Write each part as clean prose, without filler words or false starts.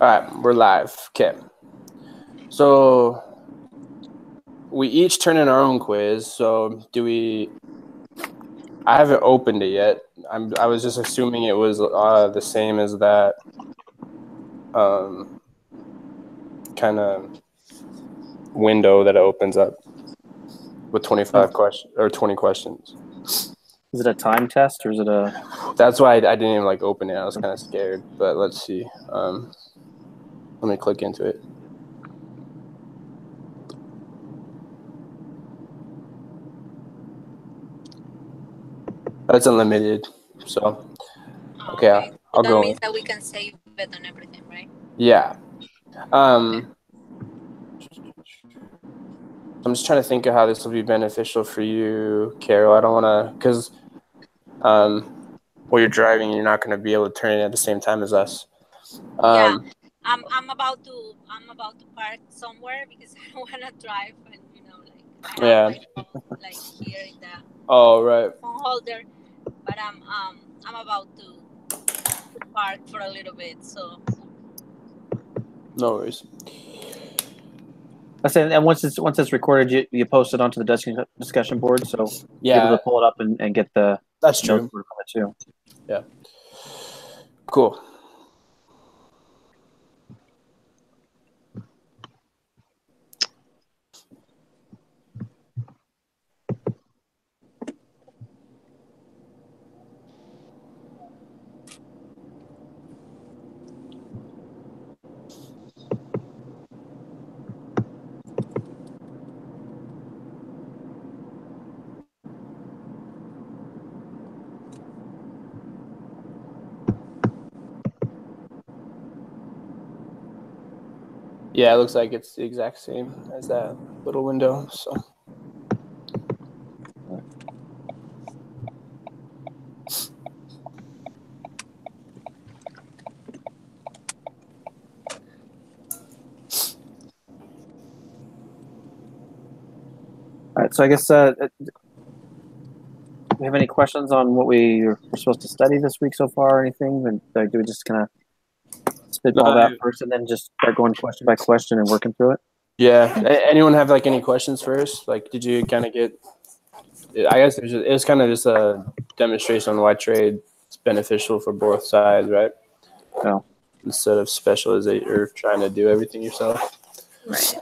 All right, we're live. Okay. So we each turn in our own quiz. So do we? I haven't opened it yet. I was just assuming it was the same as that kind of window that it opens up with 25 questions or 20 questions. Is it a time test or is it a? That's why I didn't even like open it. I was kind of scared, but let's see. Let me click into it. It's unlimited, so okay. I'll go. That means that we can save it on everything, right? Yeah. I'm just trying to think of how this will be beneficial for you, Carol. I don't want to, because while you're driving, you're not going to be able to turn it at the same time as us. Yeah, I'm about to park somewhere because I don't want to drive and I have my phone, like here in the phone holder, but I'm about to park for a little bit, so no worries. I said, and once it's recorded, you post it onto the discussion board, so you're able to pull it up and get the. That's true. From it too. Yeah. Cool. Yeah, it looks like it's the exact same as that little window. So. All right, so I guess do we have any questions on what we're supposed to study this week so far or anything? And do we just kind of spitball that first and then just start going question by question and working through it? Yeah. Anyone have like any questions first? Like, did you kind of get? I guess it was kind of just a demonstration on why trade is beneficial for both sides, right? Yeah. Instead of specialization or trying to do everything yourself. Right.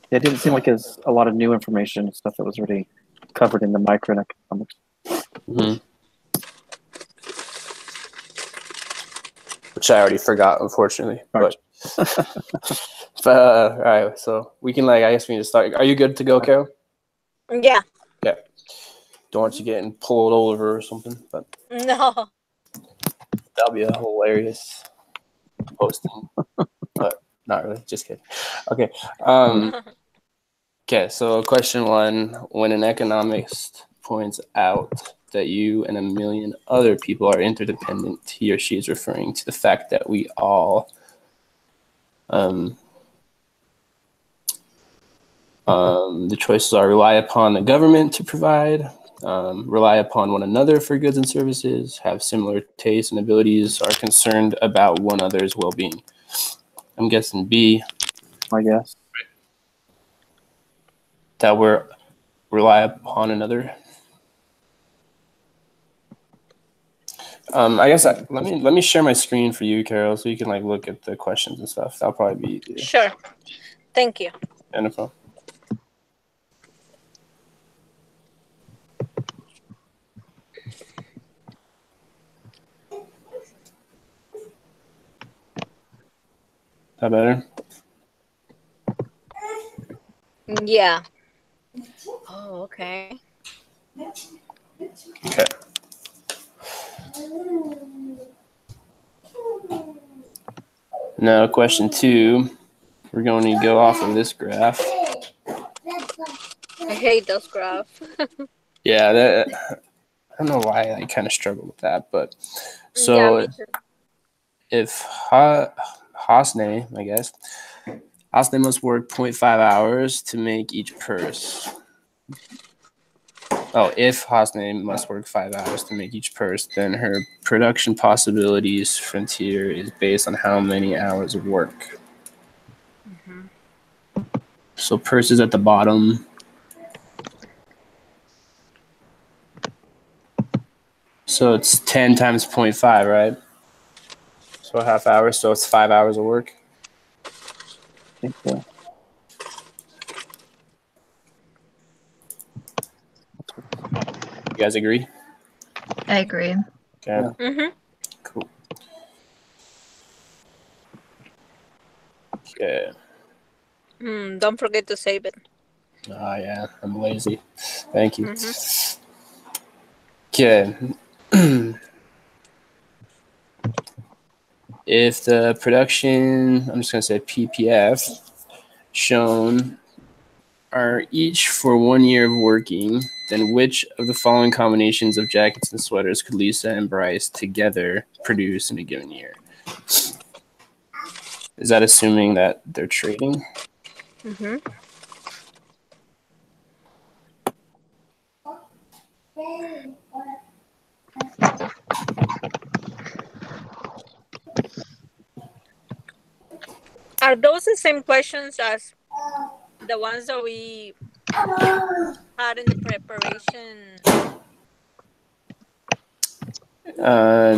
It didn't seem like it's a lot of new information, stuff that was already covered in the microeconomics. Mm-hmm. Which I already forgot, unfortunately. But all right, so we can I guess we can just start. Are you good to go, Carol? Yeah. Okay. Don't want you getting pulled over or something, but no. That'll be a hilarious posting, but not really. Just kidding. Okay. Okay. So question 1: when an economist points out that you and a million other people are interdependent, he or she is referring to the fact that we all the choices are rely upon the government to provide, rely upon one another for goods and services, have similar tastes and abilities, are concerned about one another's well-being. I'm guessing B. I guess. That we're rely upon another. I guess let me share my screen for you, Carol, so you can look at the questions and stuff. That'll probably be easier. Sure. Thank you. No problem. That better? Yeah. Oh, okay. Okay. Now, question 2. We're going to go off of this graph. I hate those graphs. Yeah, I don't know why I kind of struggle with that, but so yeah, if Hosne, I guess, Hosne must work 0.5 hours to make each purse. if Hosne must work 5 hours to make each purse, then her production possibilities frontier is based on how many hours of work. So purse is at the bottom. So it's 10 times 0.5, right? So a half hour, so it's 5 hours of work. I think so. You guys agree? I agree. Okay. Yeah. Cool. Okay. Don't forget to save it. Yeah, I'm lazy. Thank you. Okay. If the production, I'm just going to say PPF, shown are each for 1 year of working, then which of the following combinations of jackets and sweaters could Lisa and Bryce together produce in a given year? Is that assuming that they're trading? Are those the same questions as the ones that we had in the preparation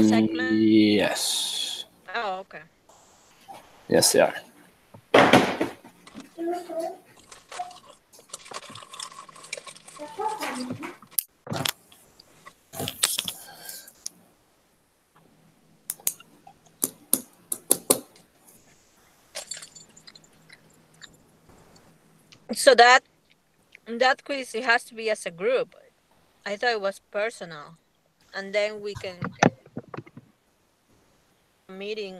segment? Yes. Oh, okay. Yes, they are. So that quiz, it has to be as a group. I thought it was personal, and then we can meeting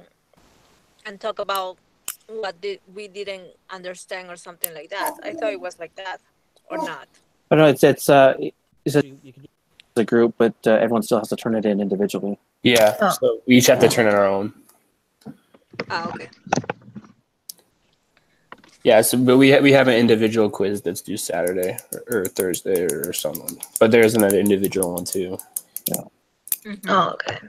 and talk about what we didn't understand or something like that. I thought it was like that, or not. I don't know. You can do it as a group, but everyone still has to turn it in individually. Yeah. Oh. So we each have to turn in our own. Okay. Yeah, so but we have an individual quiz that's due Saturday or Thursday or something. But there's another individual one too. Yeah. Oh, okay.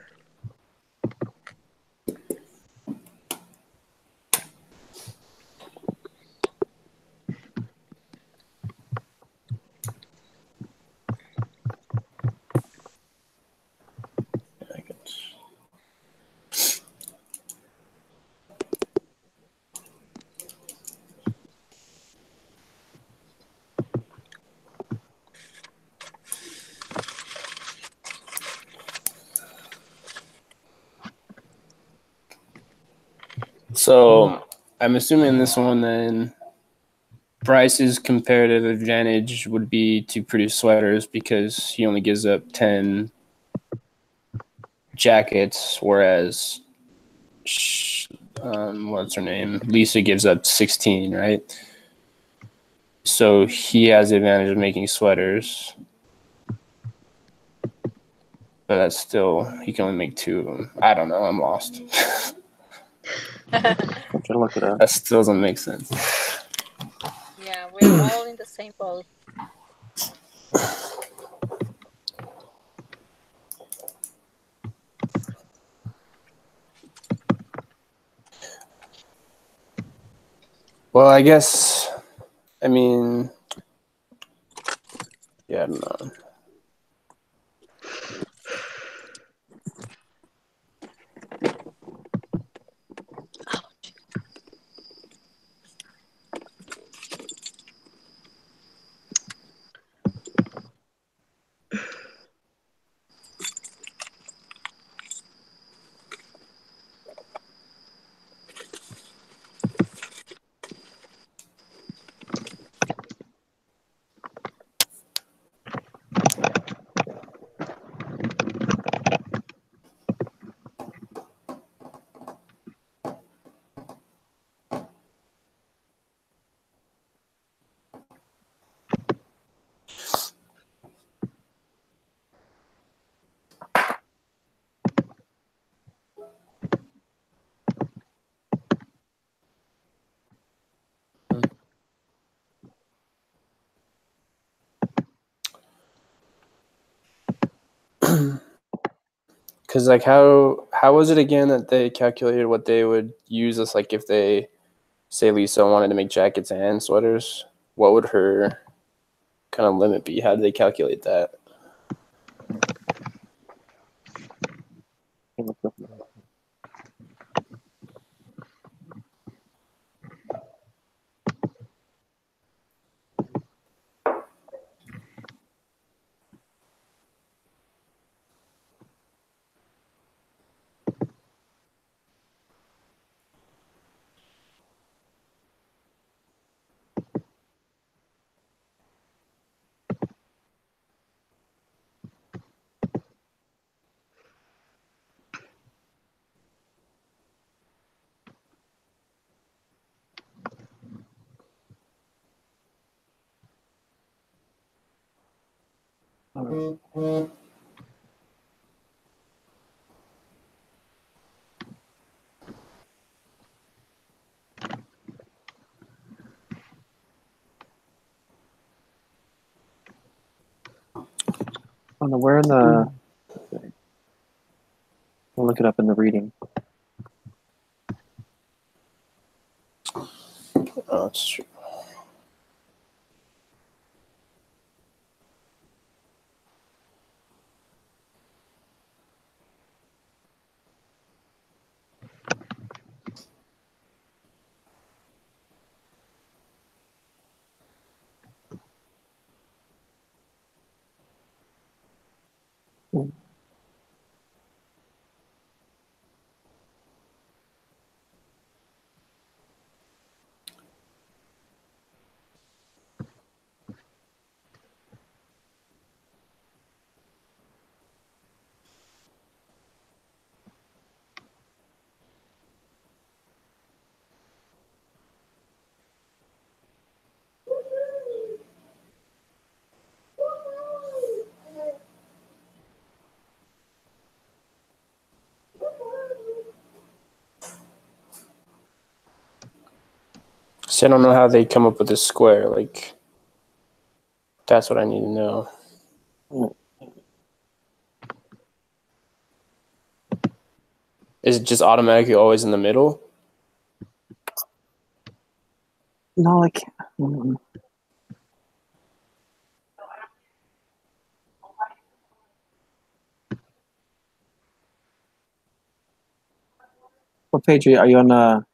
So I'm assuming this one then Bryce's comparative advantage would be to produce sweaters because he only gives up 10 jackets, whereas what's her name? Lisa gives up 16, right? So he has the advantage of making sweaters. But that's still, he can only make 2 of them. I don't know. I'm lost. I'm trying to look it up. That still doesn't make sense. Yeah, we're all in the same boat. Well, I guess, I mean, yeah, I don't know. Because like how was it again that they calculated what they would use us, like if they say Lisa wanted to make jackets and sweaters, what would her kind of limit be? How did they calculate that? Oh no, where in the? I'll look it up in the reading. Oh, that's true. See, I don't know how they come up with this square. Like, that's what I need to know. Is it just automatically always in the middle? No, like. What page are you on?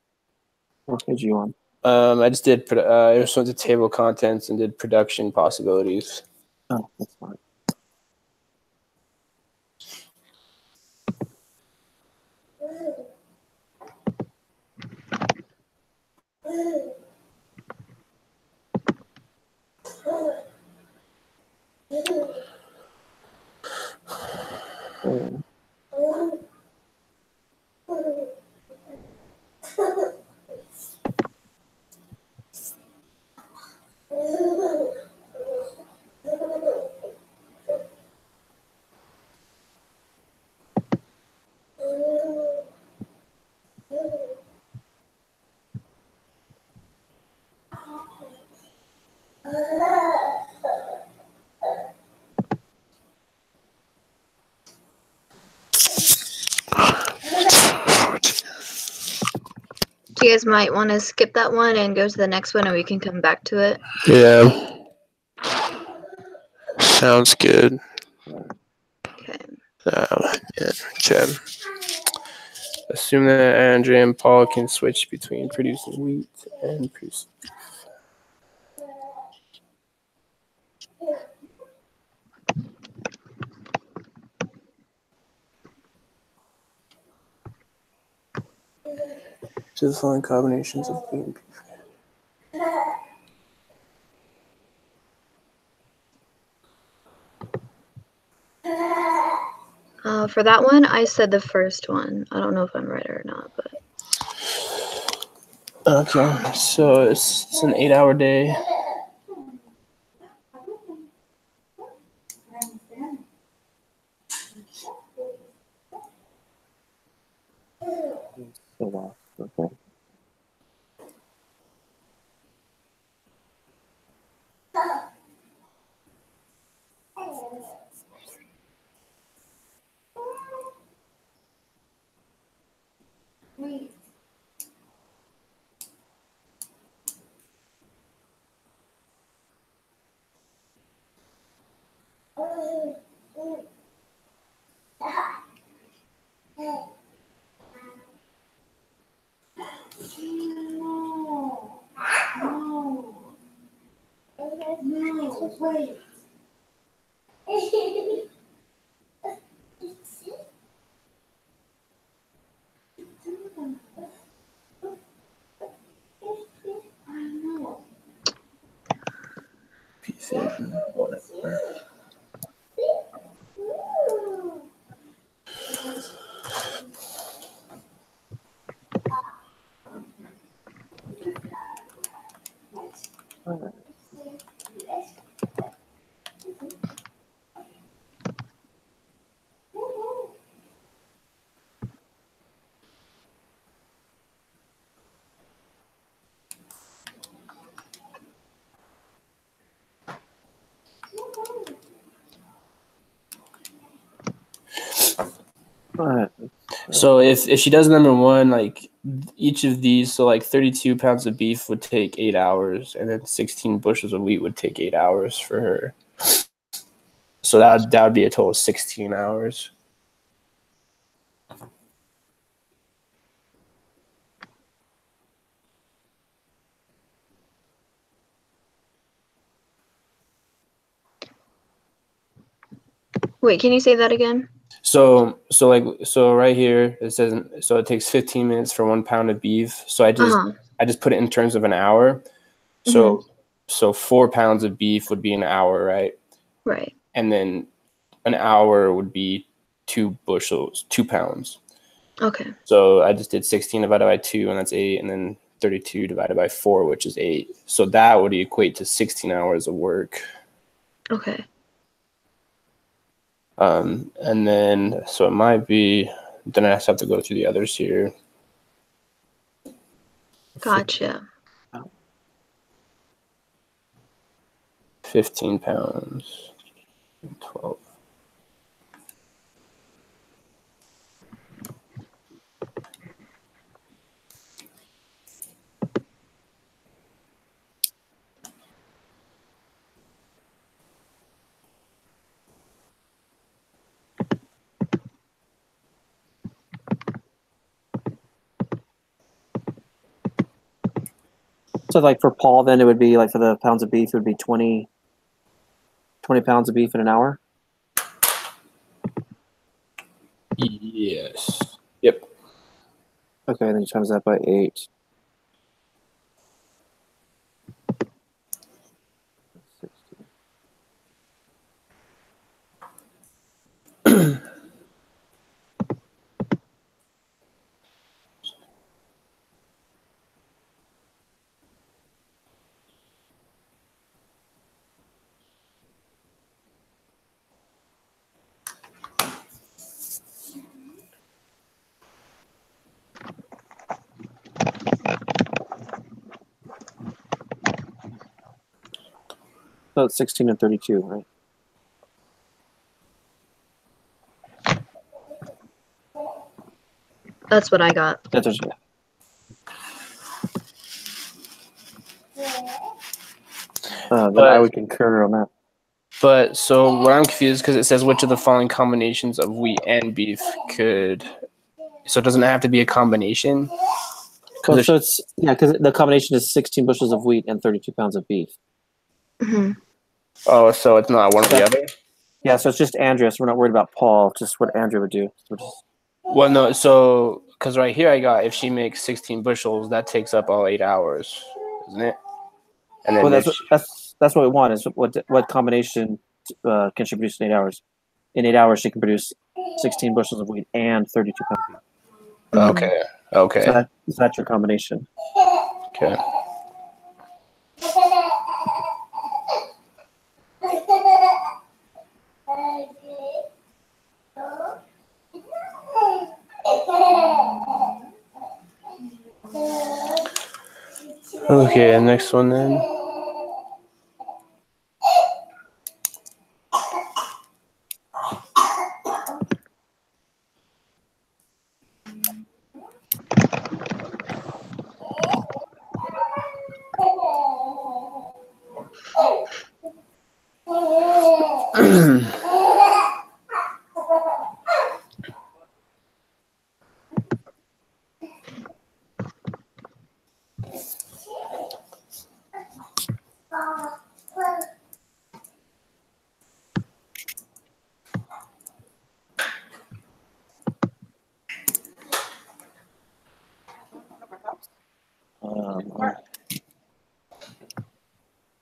What page are you on? I just did. I just went to table contents and did production possibilities. Oh, that's fine. You guys might want to skip that one and go to the next one, and we can come back to it. Yeah. Sounds good. Okay. Yeah. Okay. Assume that Andrea and Paul can switch between producing wheat and producing. To the following combinations of wheat and beef. For that one, I said the first one. I don't know if I'm right or not, but. Okay, so it's an 8-hour day. Okay. So if she does number one, like each of these, so like 32 pounds of beef would take 8 hours, and then 16 bushels of wheat would take 8 hours for her. So that would be a total of 16 hours. Wait, can you say that again? So right here it says, so it takes 15 minutes for 1 pound of beef. So I just put it in terms of an hour. So so 4 pounds of beef would be an hour, right? Right. And then an hour would be 2 pounds. Okay. So I just did 16 divided by 2, and that's 8, and then 32 divided by 4, which is 8. So that would equate to 16 hours of work. Okay. And then, so it might be, then I just have to go through the others here. Gotcha. 15 pounds, 12. So like for Paul, then it would be like for the pounds of beef, it would be 20 pounds of beef in an hour. Yes. Yep. Okay, then you times that by 8. 60. So it's 16 and 32, right? That's what I got. That's what you got. Then I would concur on that. But so what I'm confused, because it says which of the following combinations of wheat and beef could, so it doesn't have to be a combination? Well, so it's, yeah, because the combination is 16 bushels of wheat and 32 pounds of beef. Mm-hmm. Oh, so it's not one or the other? Yeah, so it's just Andrea, so we're not worried about Paul, just what Andrea would do. Well, no, so, because right here I got, if she makes 16 bushels, that takes up all 8 hours, isn't it? And then well, that's what we want, is what combination can she produce in 8 hours? In 8 hours, she can produce 16 bushels of wheat and 32 pounds of beef. Okay. So that's your combination. Okay. Okay, next one then.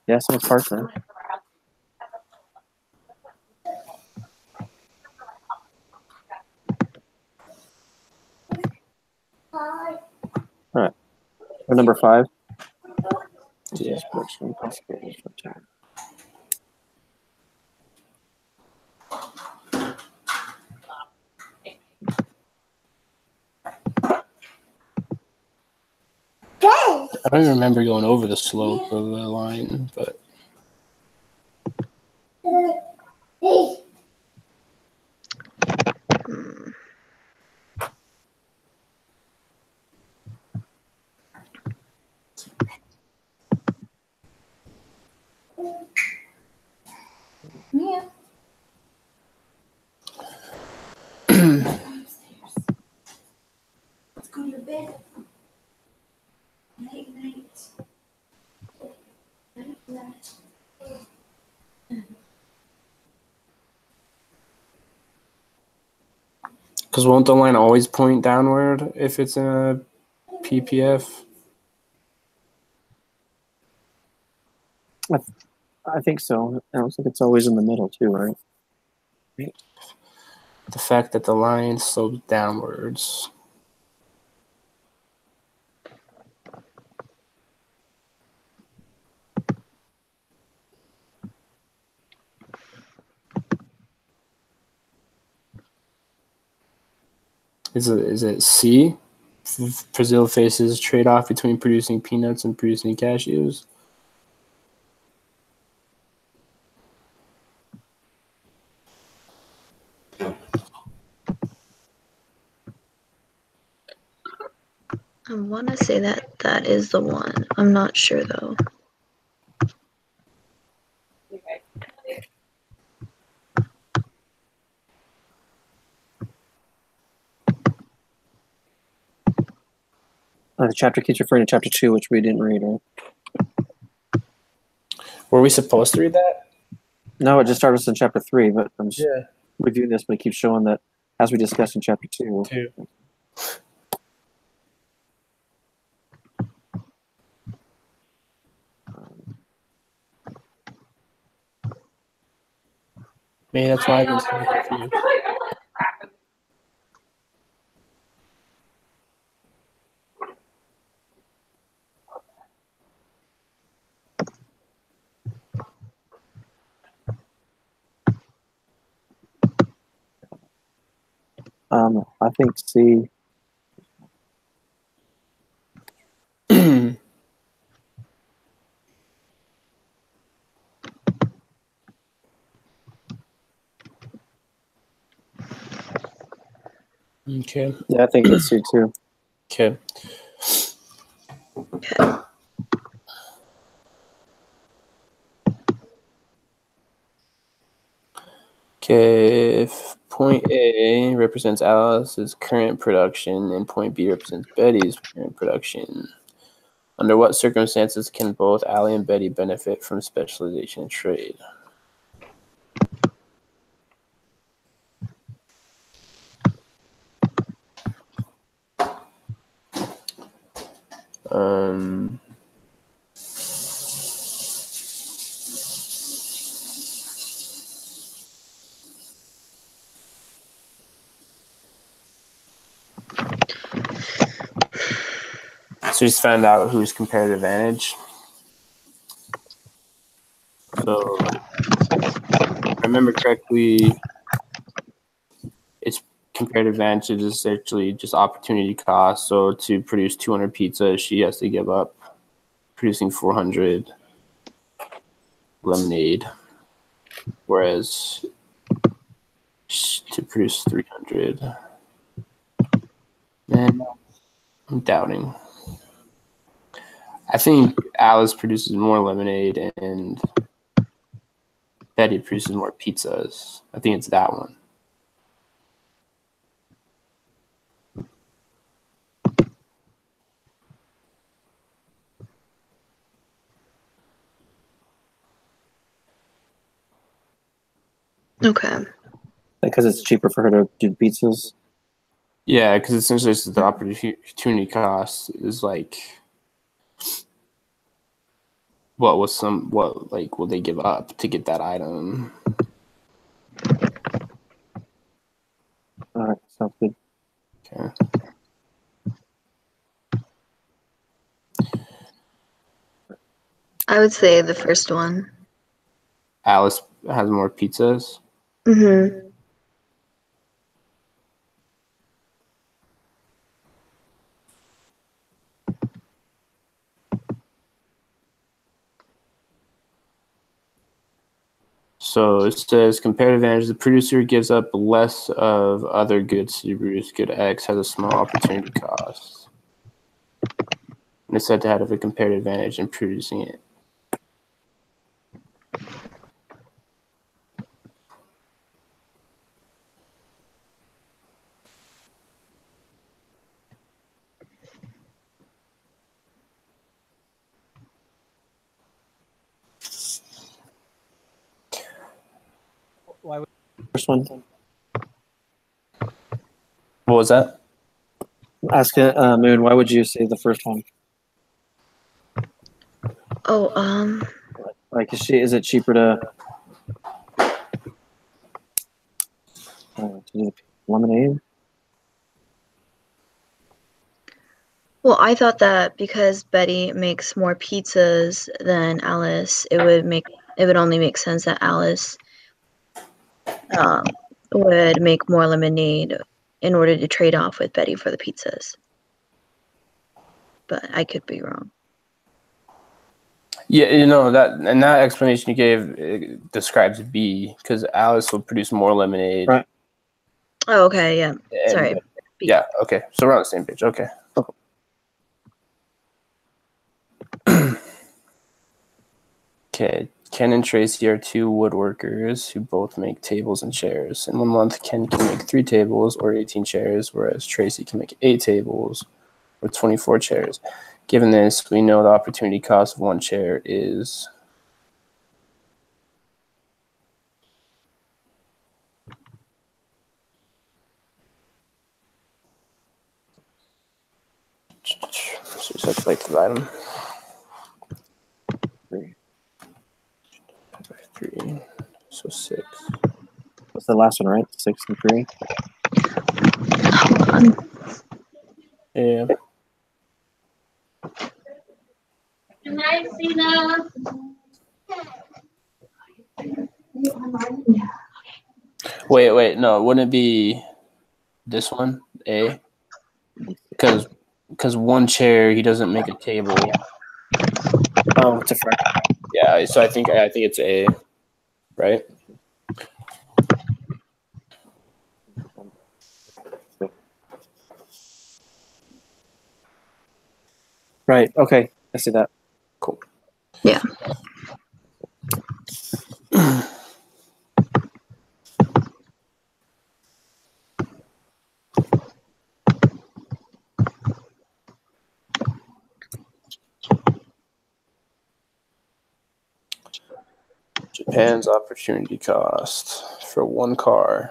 Yeah, so it's parts, man. All right. For number 5. Yeah. I don't even remember going over the slope of the line, but Yeah. Let's go to bed. Night, night. Night, night. because won't the line always point downward if it's in a PPF? I think so. I don't think it's always in the middle too, right? The fact that the line slopes downwards. Is it C? Brazil faces trade-off between producing peanuts and producing cashews. I want to say that is the one. I'm not sure though. The chapter keeps referring to chapter 2, which we didn't read, right? Were we supposed to read that? No, it just started us in chapter 3, but I'm just reviewing this, but it keeps showing that as we discussed in chapter 2. Maybe that's why I've been so confused. I think C. Okay. Yeah, I think it's C too. Okay. Okay, if point A represents Alice's current production and point B represents Betty's current production, under what circumstances can both Allie and Betty benefit from specialization in trade? So just found out who's comparative advantage. So, if I remember correctly, it's comparative advantage is actually just opportunity cost. So to produce 200 pizzas, she has to give up producing 400 lemonade, whereas to produce 300, man, I'm doubting. I think Alice produces more lemonade and Betty produces more pizzas. I think it's that one. Okay. Because it's cheaper for her to do the pizzas. Yeah, because essentially it's the opportunity cost is like what will they give up to get that item? All right, sounds good. Okay. I would say the first one. Alice has more pizzas. Mm-hmm. So it says comparative advantage. The producer gives up less of other goods to produce good X, has a small opportunity cost. And it's said to have a comparative advantage in producing it. Why would first one? What was that? Ask Moon. Why would you say the first one? Oh, Like, is it cheaper to do the lemonade? well, I thought that because Betty makes more pizzas than Alice, it would only make sense that Alice would make more lemonade in order to trade off with Betty for the pizzas. But I could be wrong. Yeah, that explanation you gave describes B because Alice will produce more lemonade. Right. Oh, okay, yeah. Sorry. B. Yeah, okay. So we're on the same page. Okay. Okay. Ken and Tracy are two woodworkers who both make tables and chairs. In 1 month, Ken can make 3 tables or 18 chairs, whereas Tracy can make 8 tables or 24 chairs. Given this, we know the opportunity cost of 1 chair is so just have to like divide them. 3, so 6. What's the last one, right? 6 and 3. Hold on. Yeah. Can I see the? Wait. No, wouldn't it be this one? A? Because 1 chair, he doesn't make a table. Oh, it's a fraction. Yeah, so I think it's A, right? Right. Okay. I see that. Cool. Yeah. Japan's opportunity cost for 1 car.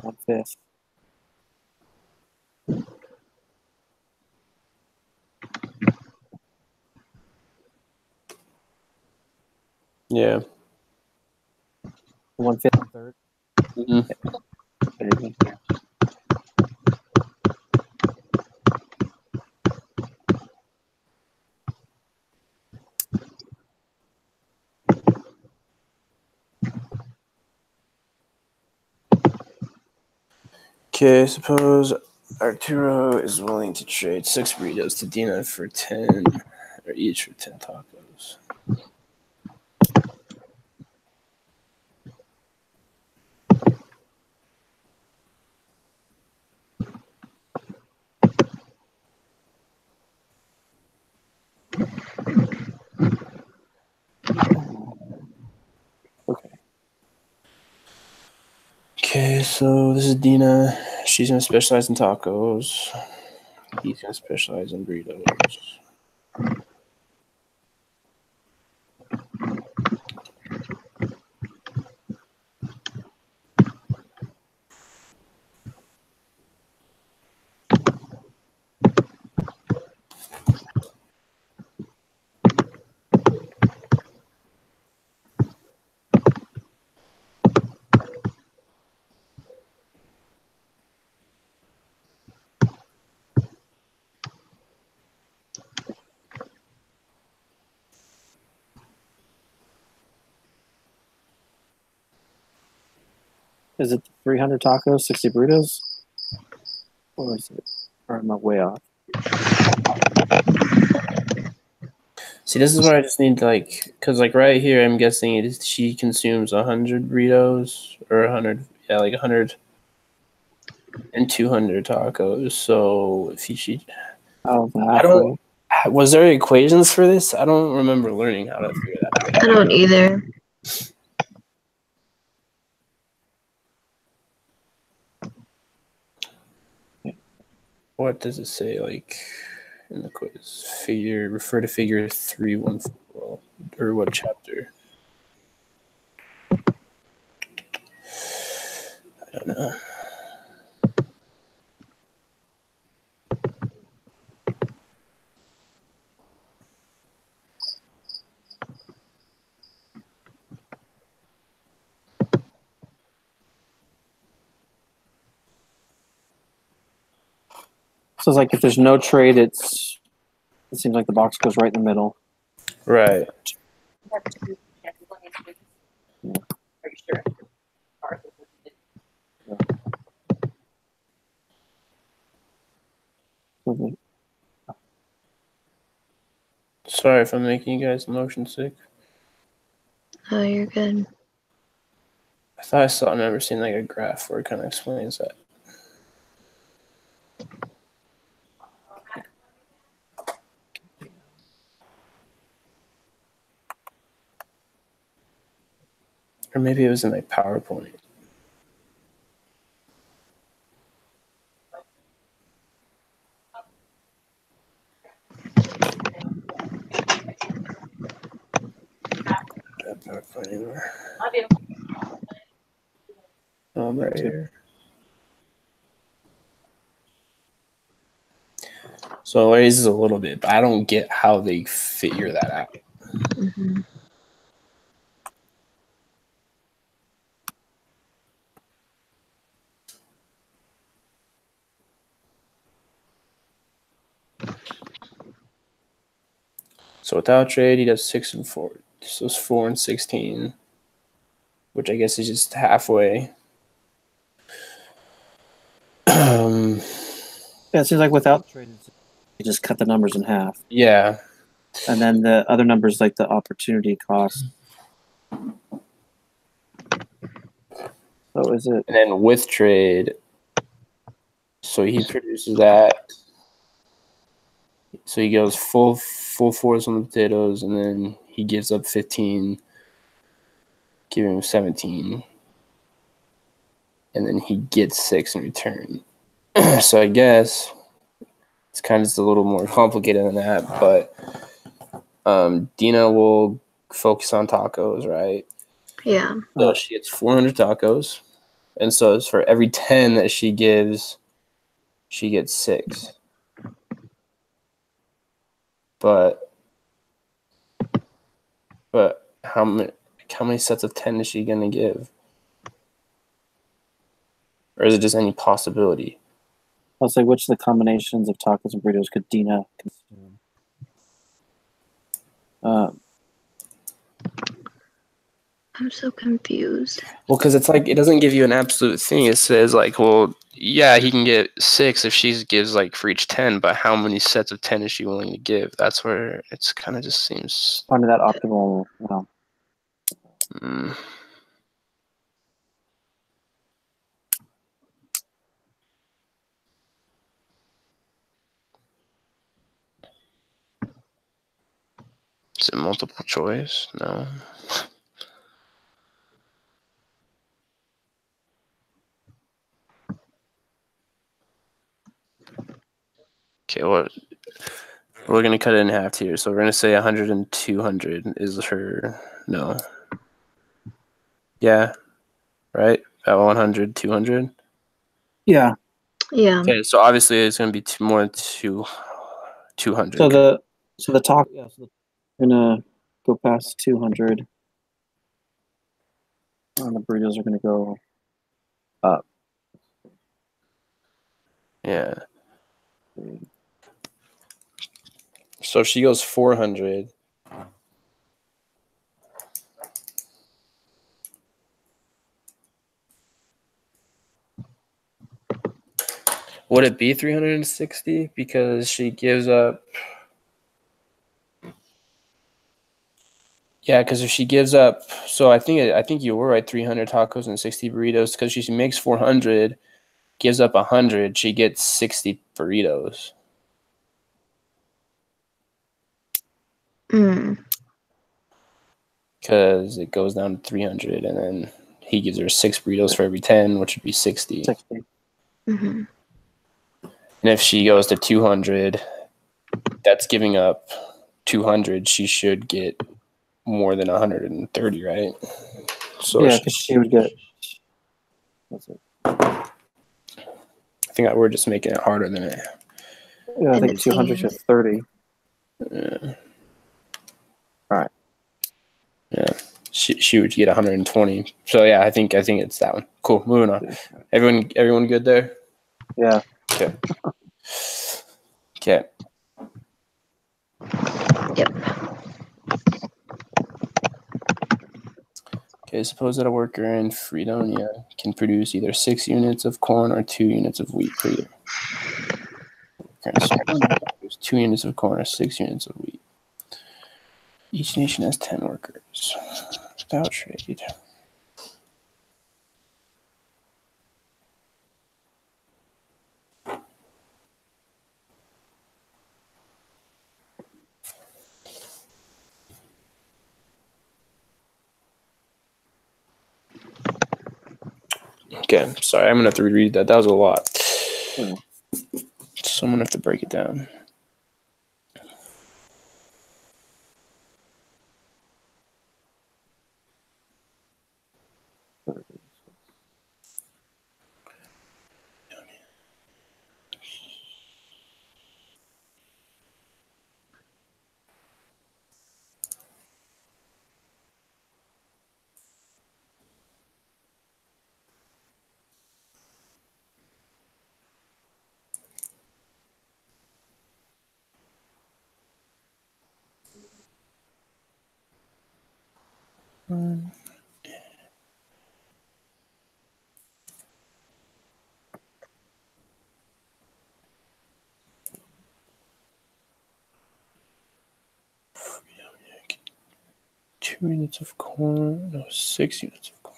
One-fifth. Yeah. 1/5 and 1/3. Mm-hmm. Okay, suppose Arturo is willing to trade 6 burritos to Dina for 10 or each for 10 tacos. Okay, so this is Dina. She's gonna specialize in tacos. He's gonna specialize in burritos. Is it 300 tacos, 60 burritos? Or is it? Or am I way off? See, this is where I just need because right here, I'm guessing she consumes 100 burritos or 100, 100 and 200 tacos. So if she, I don't. Was there equations for this? I don't remember learning how to figure that out. I don't either. What does it say in the quiz? Refer to figure 314, or what chapter? I don't know. So it's like if there's no trade, it seems like the box goes right in the middle. Right. Yeah. Are you sure? Okay. Sorry if I'm making you guys motion sick. Oh, you're good. I thought I remember seeing a graph where it kind of explains that. Or maybe it was in PowerPoint. PowerPoint anywhere. I'm right here. So it raises a little bit, but I don't get how they figure that out. Mm-hmm. So without trade, he does 6 and 4. So it's 4 and 16, which I guess is just halfway. Yeah, it seems like without trade, you just cut the numbers in half. Yeah. And then the other numbers, like the opportunity cost. So is it? And then with trade, so he produces that. So he goes full force on the potatoes, and then he gives up 15, giving him 17. And then he gets 6 in return. So I guess it's kind of just a little more complicated than that, but Dina will focus on tacos, right? Yeah. So she gets 400 tacos, and so it's for every 10 that she gives, she gets 6. But how many sets of 10 is she gonna give? Or is it just any possibility? I'll say which of the combinations of tacos and burritos could Dina consume? I'm so confused. Well, because it's it doesn't give you an absolute thing. It says well, yeah, he can get 6 if she gives like for each 10, but how many sets of 10 is she willing to give? That's where it's kind of just seems finding that optimal. Well, is it multiple choice? No. Okay, well, we're going to cut it in half here. So we're going to say 100 and 200 is her, no. Yeah, right? At 100, 200? yeah. Yeah. Okay, so obviously it's going to be more than 200. So the top, yeah, so gonna go past 200. And the burritos are gonna go up. Yeah. So if she goes 400. Would it be 360 because she gives up? Yeah, because if she gives up, so I think you were right, 300 tacos and 60 burritos. Because she makes 400, gives up 100, she gets 60 burritos. Because it goes down to 300, and then he gives her 6 burritos for every 10, which would be 60. 60. Mm-hmm. And if she goes to 200, that's giving up 200. She should get more than 130, right? So Yeah, because she would get. What's it? I think we're just making it harder than it. Yeah, I think 200 to 30. Yeah. All right. Yeah, she would get 120. So yeah, I think it's that one. Cool. Moving on. Everyone good there? Yeah. Okay. Okay. Yep. Okay. Suppose that a worker in Fredonia can produce either 6 units of corn or 2 units of wheat per year. There's 2 units of corn or 6 units of wheat. Each nation has 10 workers. Without trade. Okay, sorry, I'm gonna have to reread that. That was a lot. So I'm gonna have to break it down. Two units of corn, no, 6 units of corn.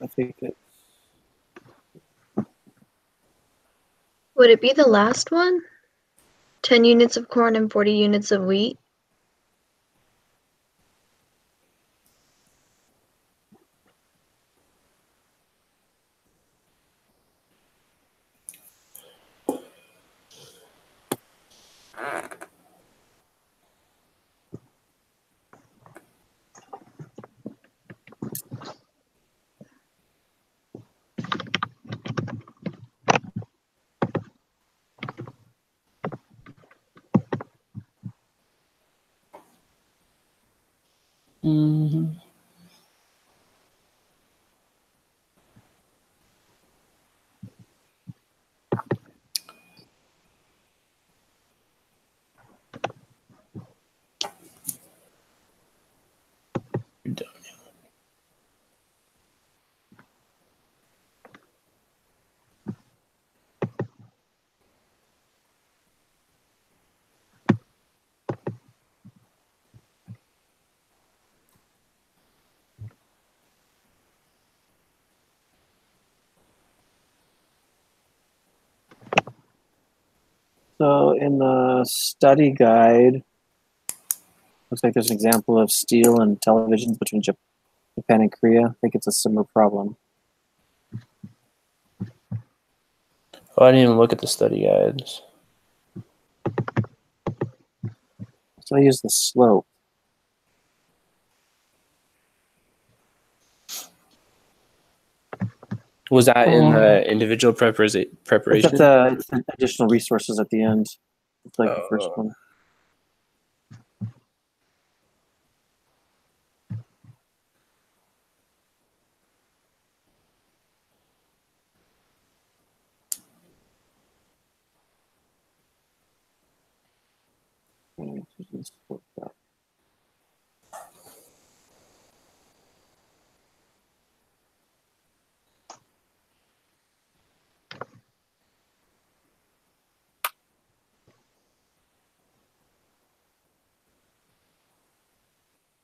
I think it. Would it be the last one? 10 units of corn and 40 units of wheat? Mm-hmm. You're done. So in the study guide, looks like there's an example of steel and televisions between Japan and Korea. I think it's a similar problem. Oh, I didn't even look at the study guides. So I use the slope. Was that in the individual preparation? It's the additional resources at the end. It's like the first one.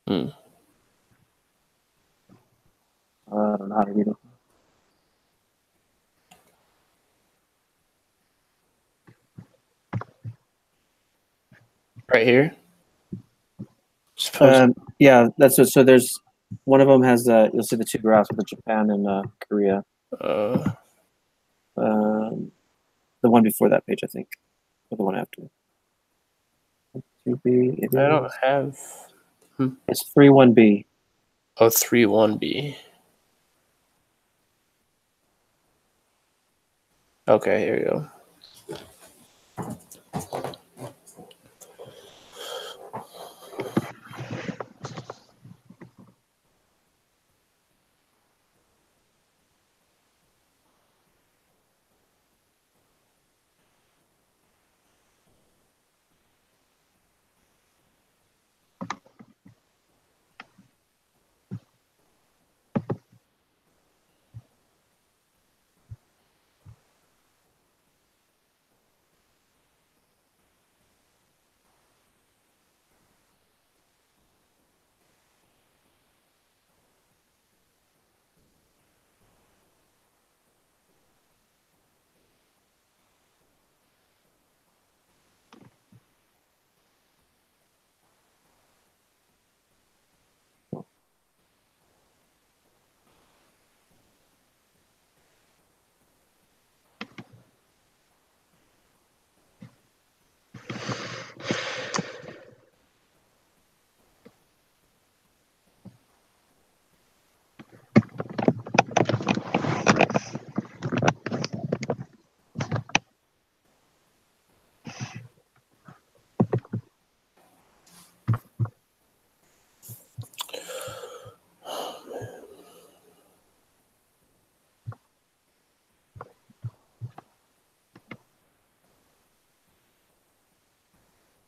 Hmm. I don't know how to read it. Right here? Yeah, that's what. So there's one of them has you'll see the two graphs with Japan and Korea. The one before that page, I think, or the one after. 2B. I don't have. It's 3-1B. Oh, 3-1B. Okay, here we go.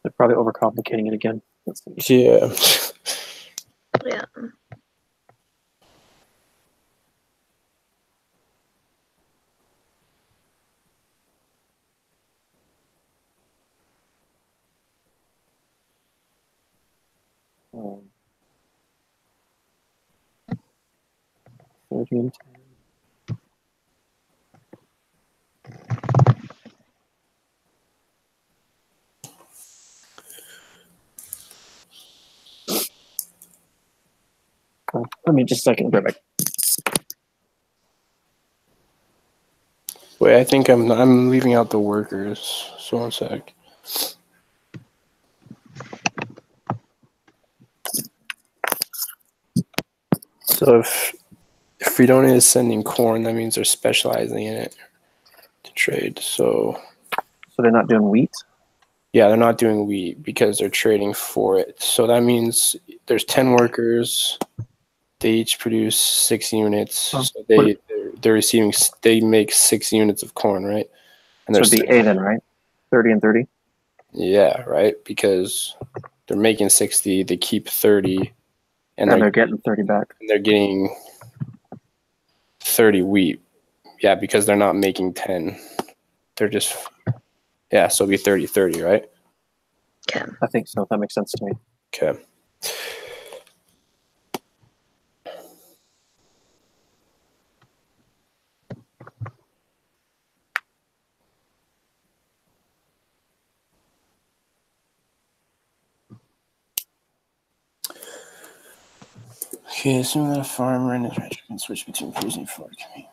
They're probably overcomplicating it again. Yeah. Yeah. Um, let me just a second. Right back. Wait, I think I'm leaving out the workers. So 1 sec. So if Fredonia is sending corn, that means they're specializing in it to trade. So they're not doing wheat? Yeah, they're not doing wheat because they're trading for it. So that means there's 10 workers. They each produce 6 units. So they're receiving. They make 6 units of corn, right? And so it'd be A then, right? 30 and 30. Yeah, right. Because they're making 60, they keep 30, and they're getting 30 back. And they're getting 30 wheat. Yeah, because they're not making 10. They're just so it'll be 30-30, right? Okay. I think so. That makes sense to me. Okay. Okay, assuming that a farmer and his rancher can switch between producing for communities.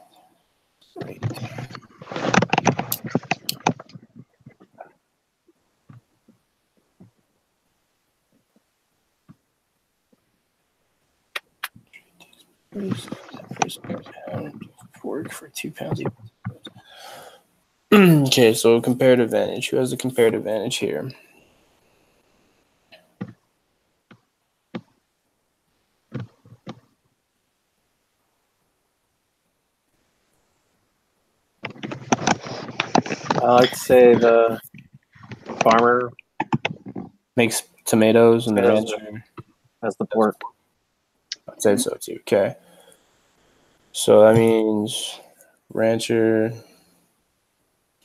Great. Pork for 2 pounds. Okay, so comparative advantage. Who has the comparative advantage here? I'd say the farmer makes tomatoes and the rancher has the pork. I'd say so too. Okay. So that means rancher,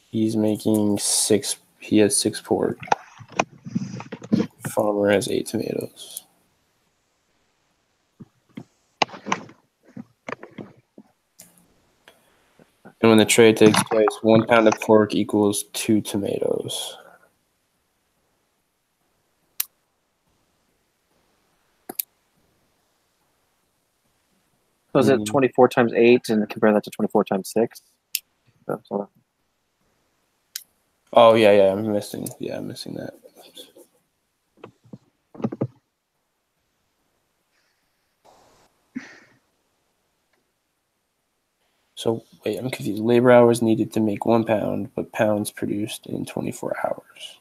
he's making 6. He has 6 pork. Farmer has 8 tomatoes. And when the trade takes place, 1 pound of pork equals 2 tomatoes. So is it 24 times 8 and compare that to 24 times 6? Oh, yeah, I'm missing that. So, wait, I'm confused. Labor hours needed to make 1 pound, but pounds produced in 24 hours.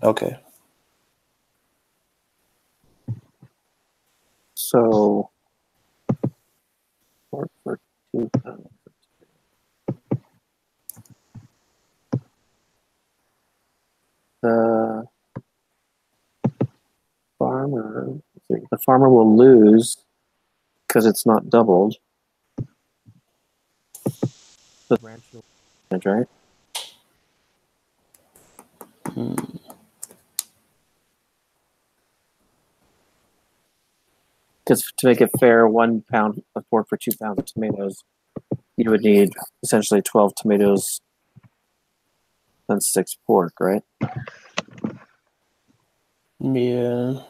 Okay. So, pork for 2 pounds. The farmer will lose because it's not doubled. The rancher, right? Because to make it fair, 1 pound of pork for 2 pounds of tomatoes, you would need essentially 12 tomatoes and 6 pork, right? Yeah.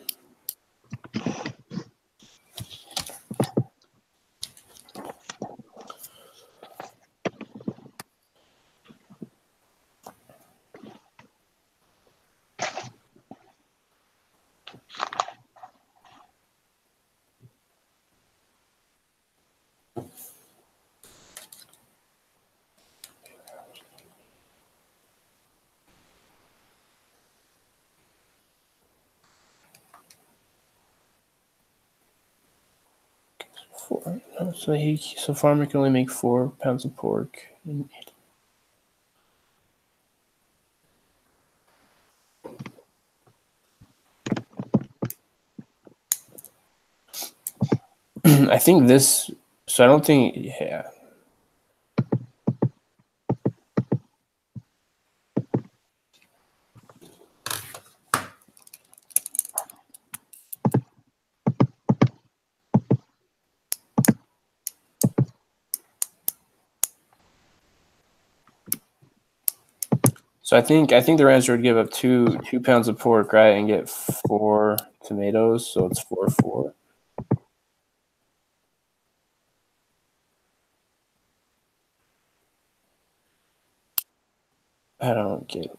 So farmer can only make 4 pounds of pork. I think this. So I don't think. Yeah. So I think the rancher would give up 2 pounds of pork, right, and get 4 tomatoes. So it's 4. I don't get it.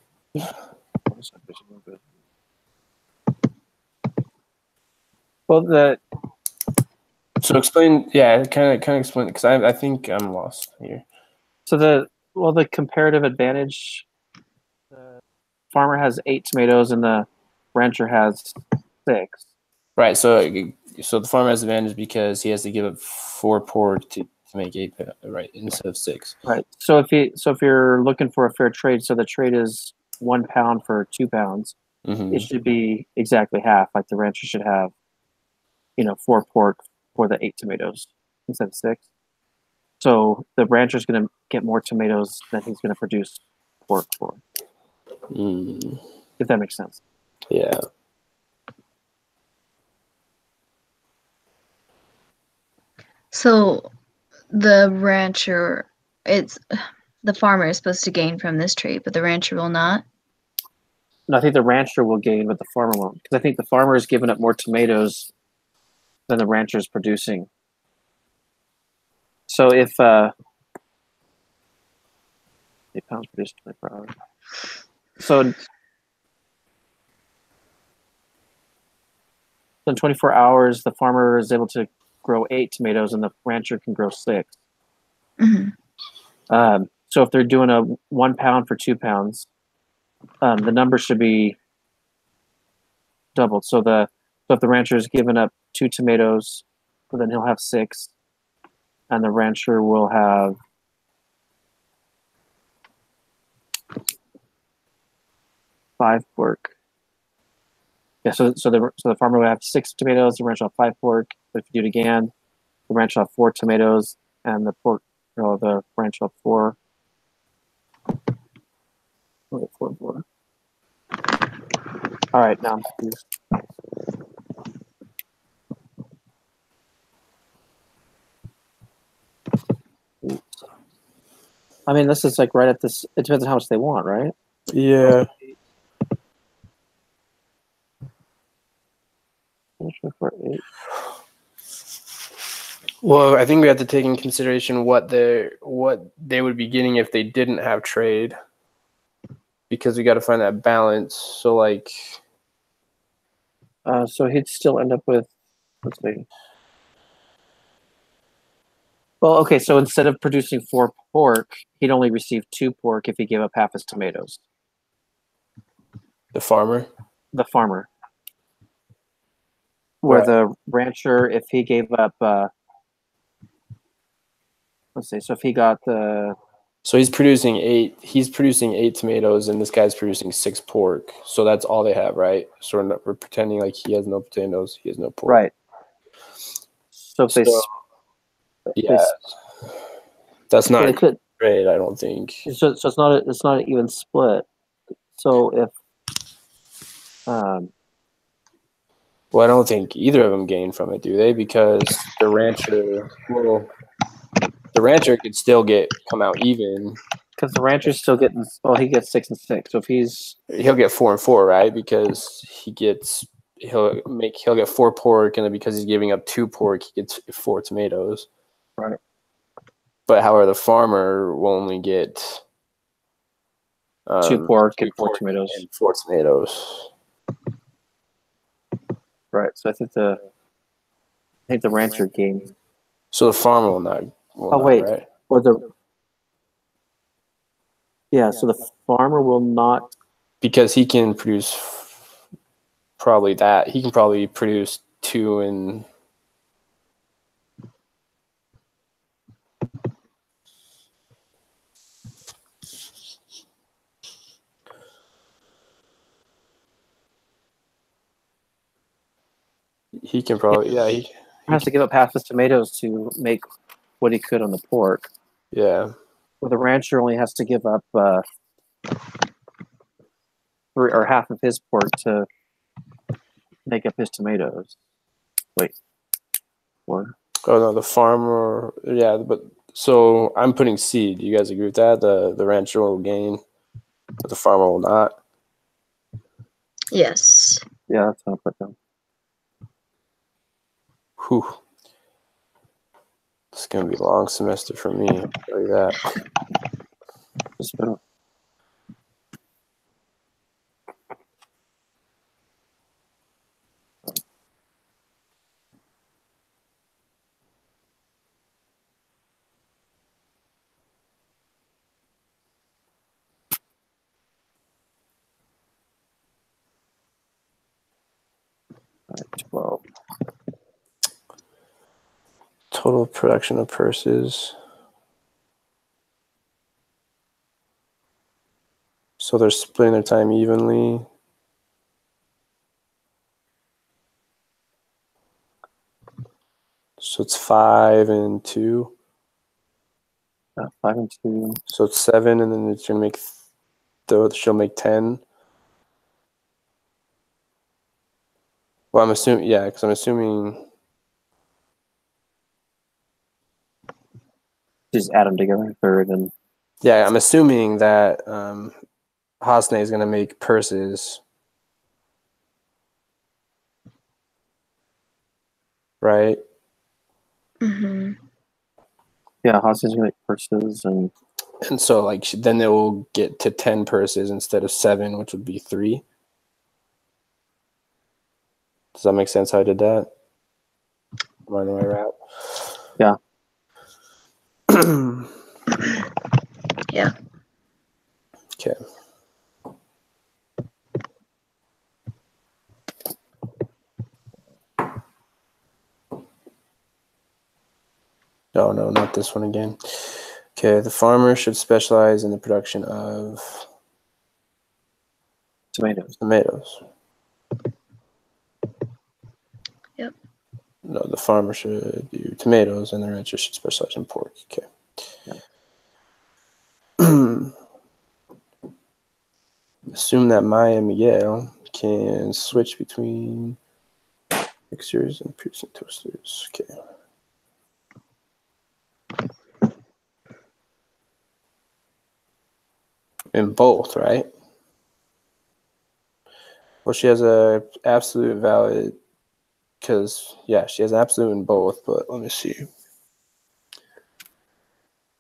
Well, so explain. Yeah, kind of explain it because I think I'm lost here. So the comparative advantage farmer has 8 tomatoes and the rancher has 6. Right. So the farmer has advantage because he has to give up 4 pork to make 8, right, instead of 6. Right. So if you're looking for a fair trade, so the trade is 1 pound for 2 pounds, it should be exactly half. Like the rancher should have, 4 pork for the 8 tomatoes instead of 6. So the rancher's going to get more tomatoes than he's going to produce pork for. If that makes sense. Yeah. So the farmer is supposed to gain from this trade, but the rancher will not? No, I think the rancher will gain, but the farmer won't. Because I think the farmer is giving up more tomatoes than the rancher is producing. So if 8 pounds produced 24 hours. So in 24 hours, the farmer is able to grow 8 tomatoes and the rancher can grow 6. So if they're doing a 1 pound for 2 pounds, the number should be doubled. So if the rancher is giving up 2 tomatoes, then he'll have 6, and the rancher will have 5 pork. Yeah, so the farmer would have 6 tomatoes, the rancher will have 5 pork. But if you do it again, the rancher will have 4 tomatoes, and the rancher will have 4. Okay, 4 and 4. All right, now I'm confused. I mean, this is like right at this. It depends on how much they want, right? Yeah. Well, I think we have to take in consideration what they would be getting if they didn't have trade, because we got to find that balance. So like, so he'd still end up with, let's see. Well, okay, so instead of producing 4 pork, he'd only receive 2 pork if he gave up half his tomatoes. The farmer. Where the rancher, if he gave up, let's see, so if he got the... So he's producing 8 tomatoes, and this guy's producing 6 pork. So that's all they have, right? So we're pretending like he has no potatoes, he has no pork. Right. So if that's not trade, I don't think. So it's not an even split. So if well, I don't think either of them gain from it, do they? Because the rancher could still come out even. Because the rancher's still getting, he gets 6 and 6. So if he'll get 4 and 4, right? Because he'll get 4 pork, and then because he's giving up 2 pork, he gets 4 tomatoes. Right. But however, the farmer will only get 2 pork and 4 tomatoes. And 4 tomatoes. Right. So I think the rancher gains. So the farmer will not. Right? Or so the farmer will not, because he can produce probably that. He can probably produce 2 and. He can probably, he has to give up half his tomatoes to make what he could on the pork. Yeah. Well, the rancher only has to give up 3 or half of his pork to make up his tomatoes. Wait. 4. Oh no, the farmer. Yeah, but so I'm putting C. Do you guys agree with that? The rancher will gain, but the farmer will not. Yes. Yeah, that's how I put them. Whew. It's gonna be a long semester for me. I'll tell you that. Total production of purses. So they're splitting their time evenly. So it's 5 and 2. 5 and 2. So it's 7, and then it's gonna make. She'll make 10. Well, I'm assuming, yeah, because I'm assuming. Just add them together, third, and. Yeah, I'm assuming that Hasne is gonna make purses. Right. Mm-hmm. Yeah, Hasne's gonna make purses, and so like then it will get to 10 purses instead of 7, which would be 3. Does that make sense how I did that? Am I on the right route? Yeah. Yeah. Okay. No, not this one again. Okay, the farmer should specialize in the production of tomatoes. Yep. No, the farmer should do tomatoes, and the rancher should specialize in pork. Okay. Yeah. Assume that Maya and Miguel can switch between mixers and piercing toasters. Okay. In both, right? Well, she has a absolute valid, because, yeah, she has absolute in both, but let me see.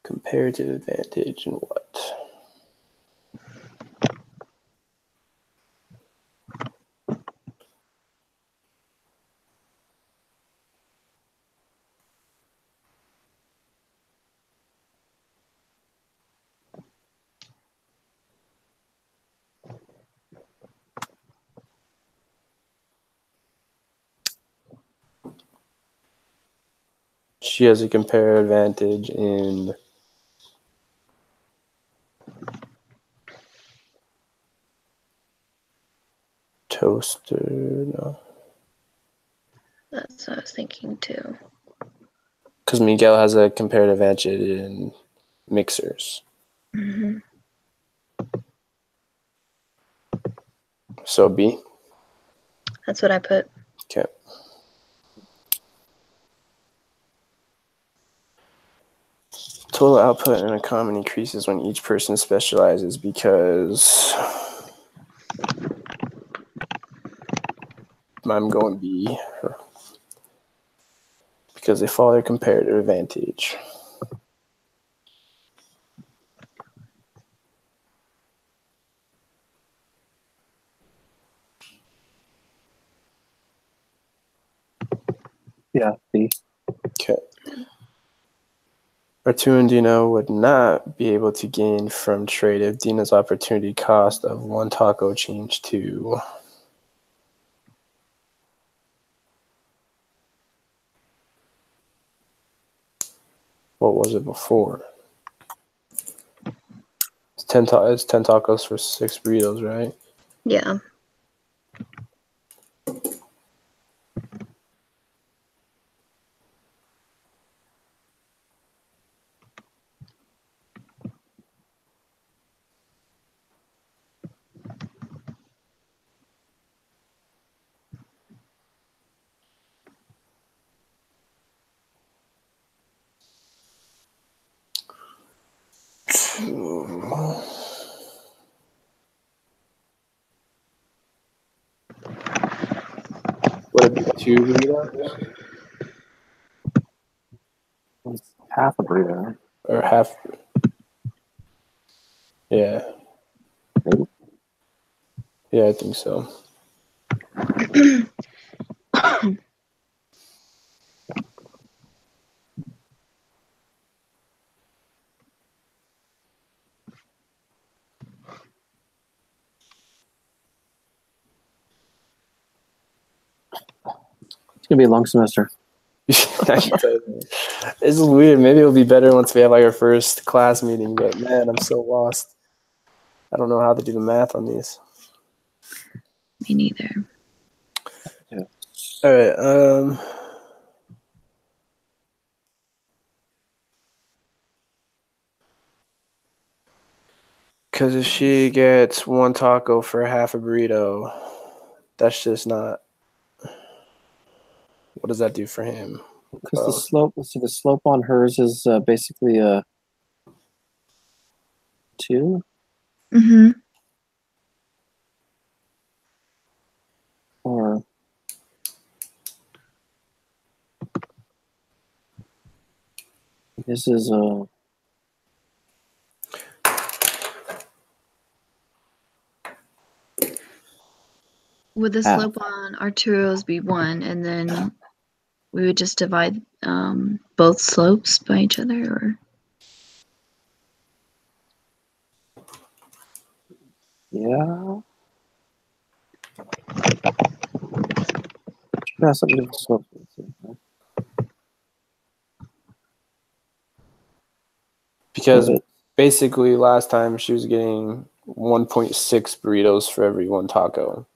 Comparative advantage in what? She has a comparative advantage in toaster. No. That's what I was thinking too. Because Miguel has a comparative advantage in mixers. Mm-hmm. So B? That's what I put. Okay. Total output in a common increases when each person specializes because I'm going B because they follow their comparative advantage. Yeah, B. Okay. Arturo and Dino would not be able to gain from trade if Dino's opportunity cost of 1 taco changed to what was it before? It's 10 tacos for 6 burritos, right? Yeah. Would it be 2 burritos? It's half a burrito. Or half? Yeah. Maybe. Yeah, I think so. It's gonna be a long semester. I can tell you that. It's weird. Maybe it'll be better once we have like our first class meeting. But man, I'm so lost. I don't know how to do the math on these. Me neither. Yeah. All right. Because if she gets one taco for half a burrito, that's just not. What does that do for him? Because the slope. Let's see. The slope on hers is basically a 2. Mm-hmm. Or this is a. Would the slope on Arturo's be 1, and then we would just divide both slopes by each other, or? Yeah. Yeah, something different slope. Because basically last time she was getting 1.6 burritos for every one taco.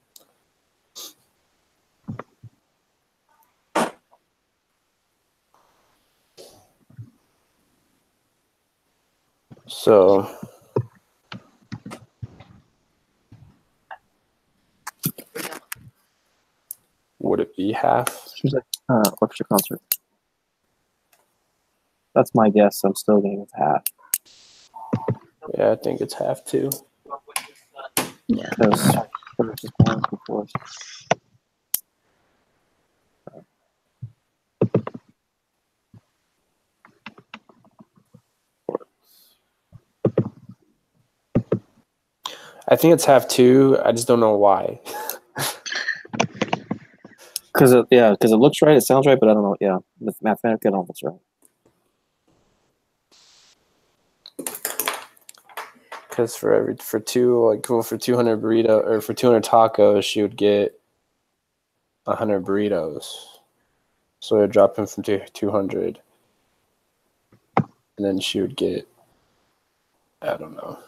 So would it be half? She's like orchestra concert. That's my guess. I'm still getting with half. Yeah, I think it's half too. Yeah. Because we're just balance before. I think it's half too. I just don't know why. Because it looks right, it sounds right, but I don't know. Yeah, mathematically, I don't know if it's right. Because for 200 burrito or for 200 tacos, she would get 100 burritos. So it'd drop him from 200, and then she would get, I don't know,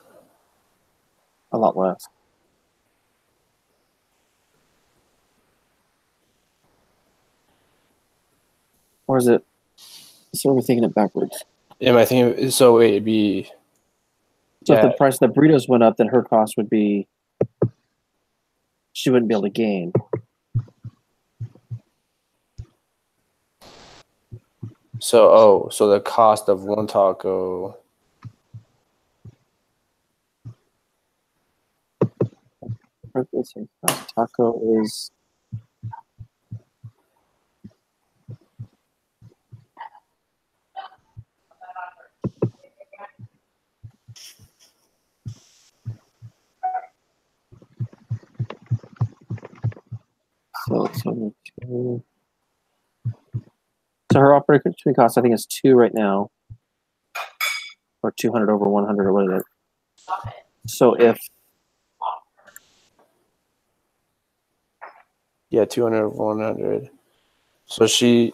a lot less. Or is it? So we're thinking it backwards. Am I thinking? So it'd be. So if the price of the burritos went up, then her cost would be. She wouldn't be able to gain. So the cost of one taco. Taco is. So her operating cost, I think, is 2 right now, or 200 over 100, or what is it? So if 200 over 100. So she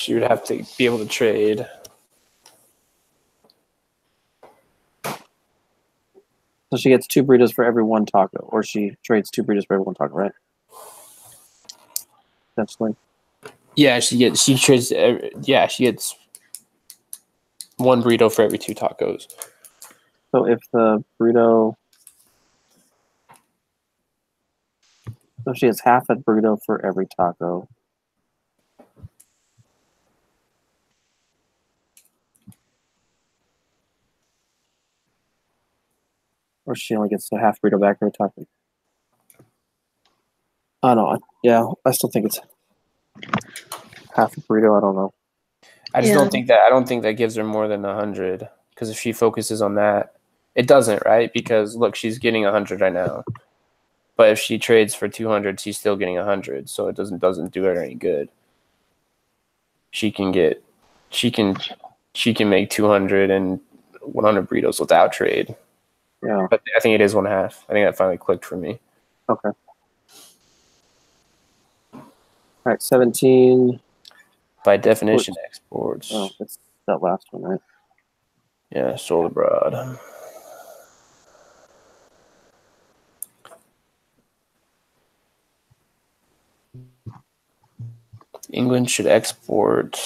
would have to be able to trade. So she gets 2 burritos for every one taco, or she trades 2 burritos for every one taco, right? Essentially. Yeah, she gets 1 burrito for every 2 tacos. So if the burrito, so she has half a burrito for every taco. Or she only gets a half burrito back every taco. I don't know. Yeah, I still think it's half a burrito. I don't know. I just don't think that. I don't think that gives her more than 100. Because if she focuses on that, it doesn't, right? Because look, she's getting 100 right now. But if she trades for 200, she's still getting 100. So it doesn't do her any good. She can make 200 and 100 burritos without trade. Yeah. But I think it is 1/2. I think that finally clicked for me. Okay. All right, 17. By definition, exports. Oh, it's that last one, right? Yeah, sold abroad. England should export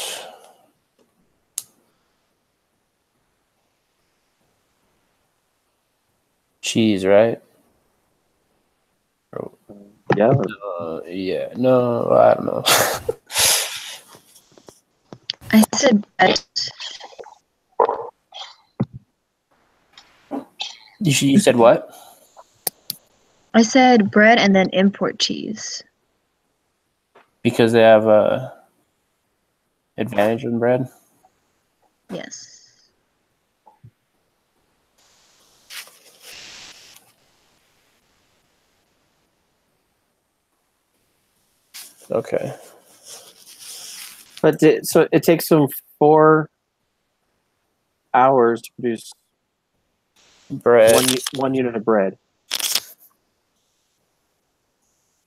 cheese, right? Yeah. Yeah. No, I don't know. I said bread. You said what? I said bread and then import cheese. Because they have a advantage in bread. Yes. Okay. But so it takes them 4 hours to produce Bread. one unit of bread.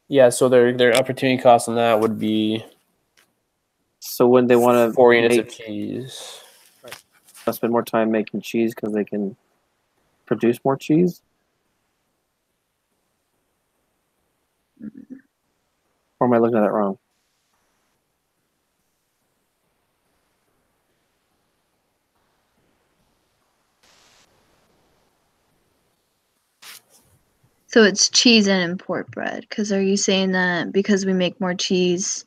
Yeah, so their opportunity cost on that would be. So when they want to 4 units of cheese. Spend more time making cheese because they can produce more cheese? Or am I looking at it wrong? So it's cheese and import bread. Because are you saying that because we make more cheese,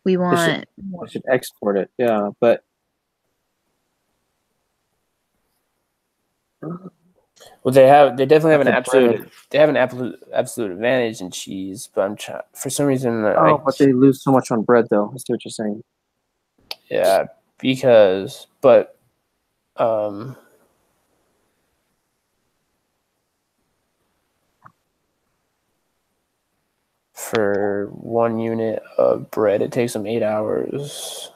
we want more? We should export it, yeah. But Well, they definitely have an absolute advantage in cheese, but I'm trying for some reason. But they lose so much on bread, though. I see what you're saying. Yeah, for 1 unit of bread, it takes them 8 hours.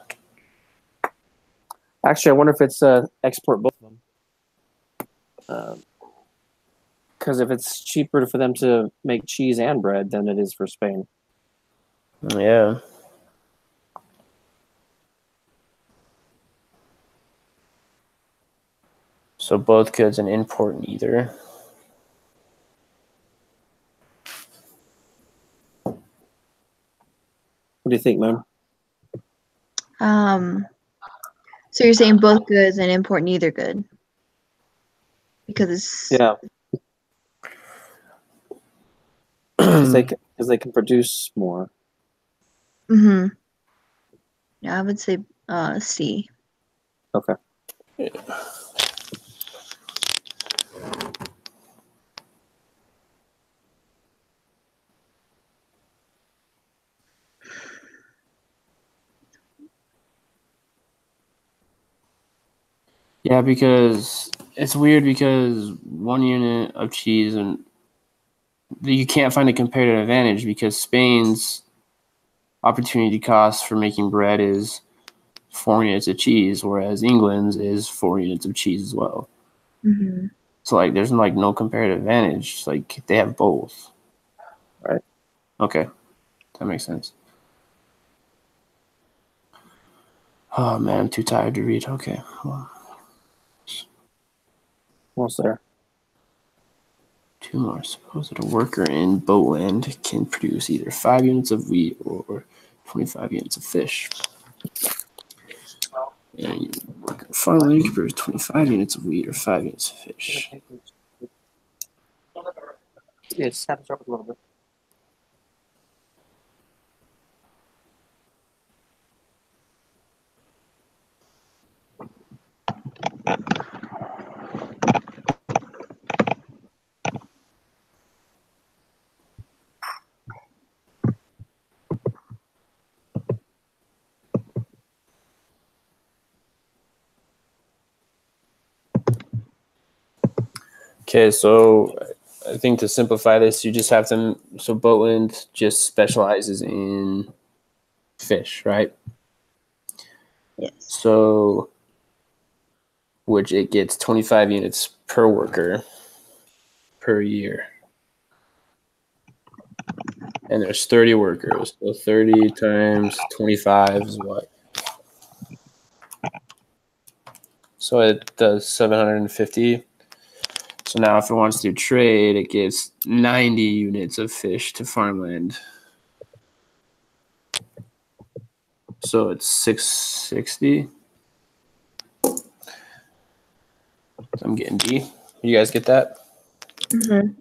Actually, I wonder if it's export both of them. Because if it's cheaper for them to make cheese and bread than it is for Spain. Yeah. So both goods and import neither. What do you think, man? So you're saying both goods and import neither good? Because it's because they can produce more. Yeah, I would say C. Okay. Yeah. Yeah, because it's weird because 1 unit of cheese and you can't find a comparative advantage because Spain's opportunity cost for making bread is 4 units of cheese, whereas England's is 4 units of cheese as well. Mm-hmm. So there's no comparative advantage. They have both. Right. Okay, that makes sense. Oh man, I'm too tired to read. Okay. Almost there. 2 more. Suppose that a worker in Boatland can produce either 5 units of wheat or 25 units of fish. And worker farmland can produce 25 units of wheat or 5 units of fish. Yeah, just have to drop it a little bit. Okay, so I think to simplify this, you just have to. So Boatland just specializes in fish, right? Yes. So, which it gets 25 units per worker per year. And there's 30 workers. So 30 times 25 is what? So it does 750. So now if it wants to trade, it gives 90 units of fish to farmland. So it's 660. I'm getting D. You guys get that? Mm-hmm.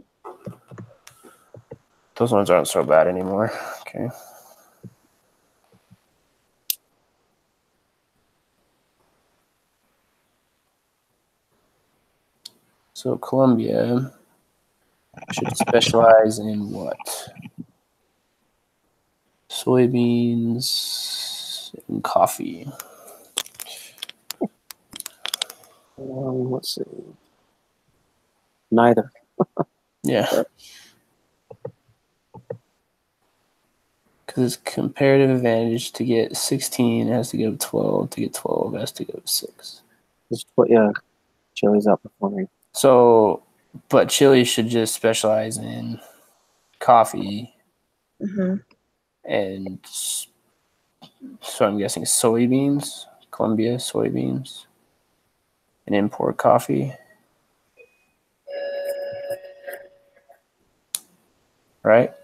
Those ones aren't so bad anymore. Okay. So Colombia should specialize in what? Soybeans and coffee. Let's see. Neither. Yeah. Because it's comparative advantage to get 16, it has to go 12. To get 12, it has to go 6. Yeah, Chile's outperforming. So, but Chile should just specialize in coffee and so I'm guessing soybeans, Colombia soybeans, and import coffee. Right?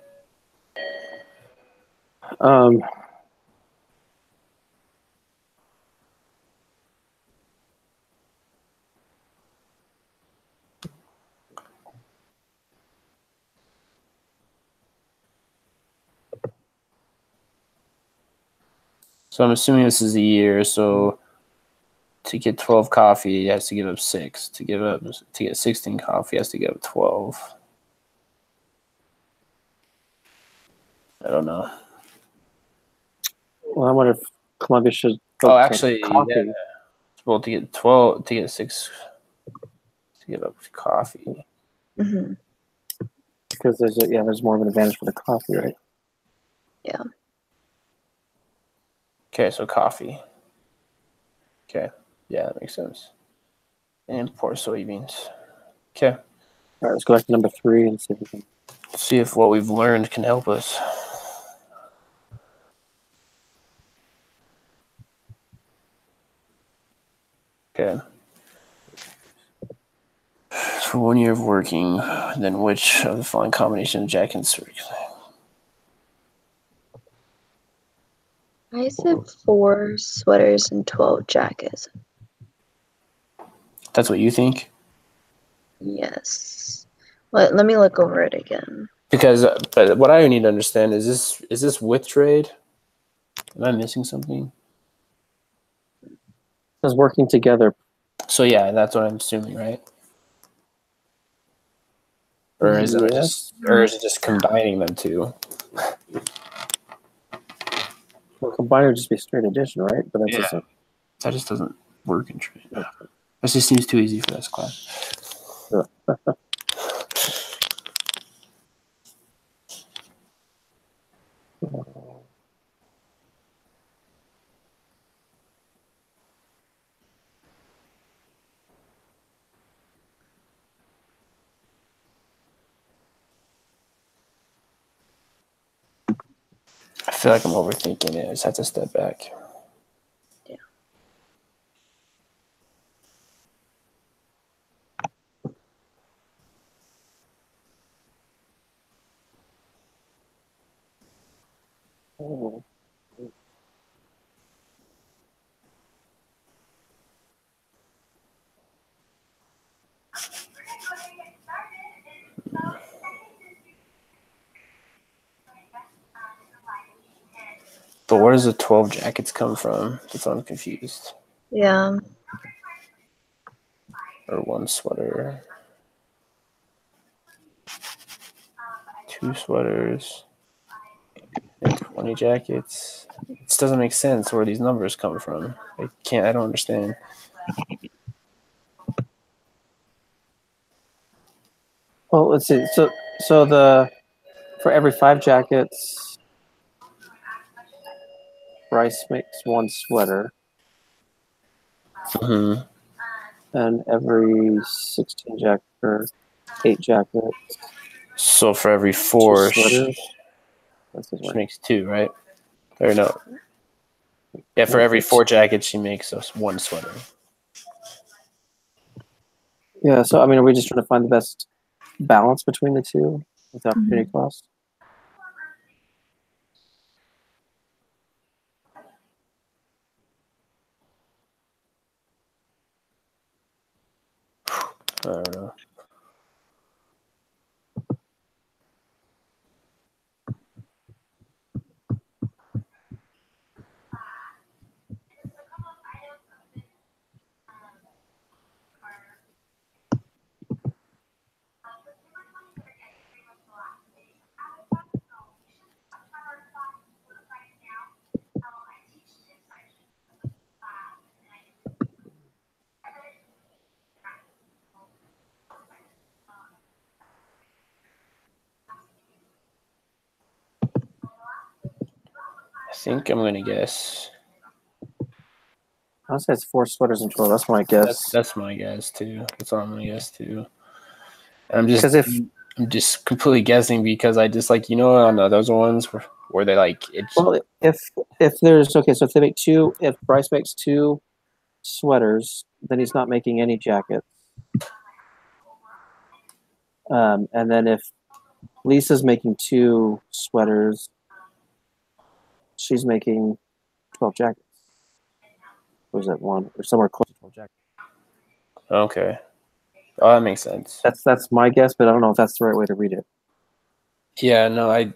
So I'm assuming this is a year. So to get 12 coffee, it has to give up 6. To get 16 coffee, it has to give up 12. I don't know. Well, I wonder if Colombia should. Actually, yeah. Well, to get 12, to get 6, to give up coffee. Mm-hmm. Because there's more of an advantage for the coffee, right? Yeah. Okay, so coffee. Okay, yeah, that makes sense. And import soybeans. Okay. All right, let's go back to number 3 and see if we can see if what we've learned can help us. Okay. For 1 year of working, then which of the following combination of jackets? I said 4 sweaters and 12 jackets. That's what you think? Yes. Let me look over it again. Because but what I need to understand is this with trade? Am I missing something? It says working together. So yeah, that's what I'm assuming, right? Or is it just combining them two? Well, combined would just be straight addition, right? But that's that just doesn't work in trade. That just seems too easy for this class. I feel like I'm overthinking it. I just have to step back. Yeah. Oh. But where does the 12 jackets come from? That's why I'm confused. Yeah. Or 1 sweater. 2 sweaters. And 20 jackets. It doesn't make sense where these numbers come from. I don't understand. Well, let's see. So for every 5 jackets, Rice makes 1 sweater. Mm-hmm. And every 16 jacket or 8 jackets. So for every 4, she makes 2, right? Or no. Yeah, for every 4 jackets, she makes us 1 sweater. Yeah, so I mean, are we just trying to find the best balance between the two with opportunity cost? I don't know. I think I'm gonna guess. I'll say it's 4 sweaters in total. That's my guess. That's my guess too. That's what I'm gonna guess too. And I'm just completely guessing because I just like on those ones where they like it's. Well, if there's so if they make if Bryce makes 2 sweaters, then he's not making any jackets. And then if Lisa's making 2 sweaters, she's making 12 jackets. Or is that 1 or somewhere close to 12 jackets? Okay. Oh, that makes sense. That's my guess, but I don't know if that's the right way to read it. Yeah, no,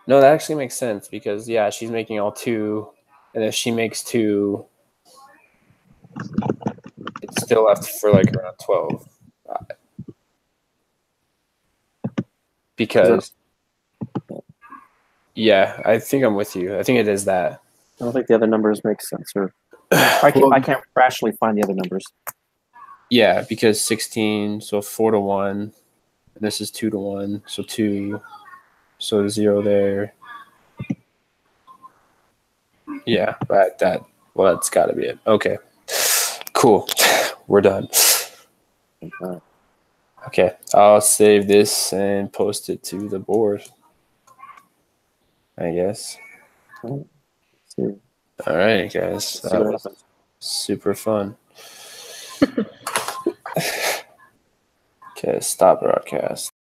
No, that actually makes sense because she's making all 2, and if she makes 2, it's still left for like around 12. Because I think I'm with you. I think it is that. I don't think the other numbers make sense, or I can't rationally find the other numbers. Yeah, because 16, so 4 to 1, and this is 2 to 1, so 2, so 0 there. Yeah, right. That's got to be it. Okay, cool. We're done. Okay, I'll save this and post it to the board, I guess. All right, guys. That was super fun. Okay, stop broadcast.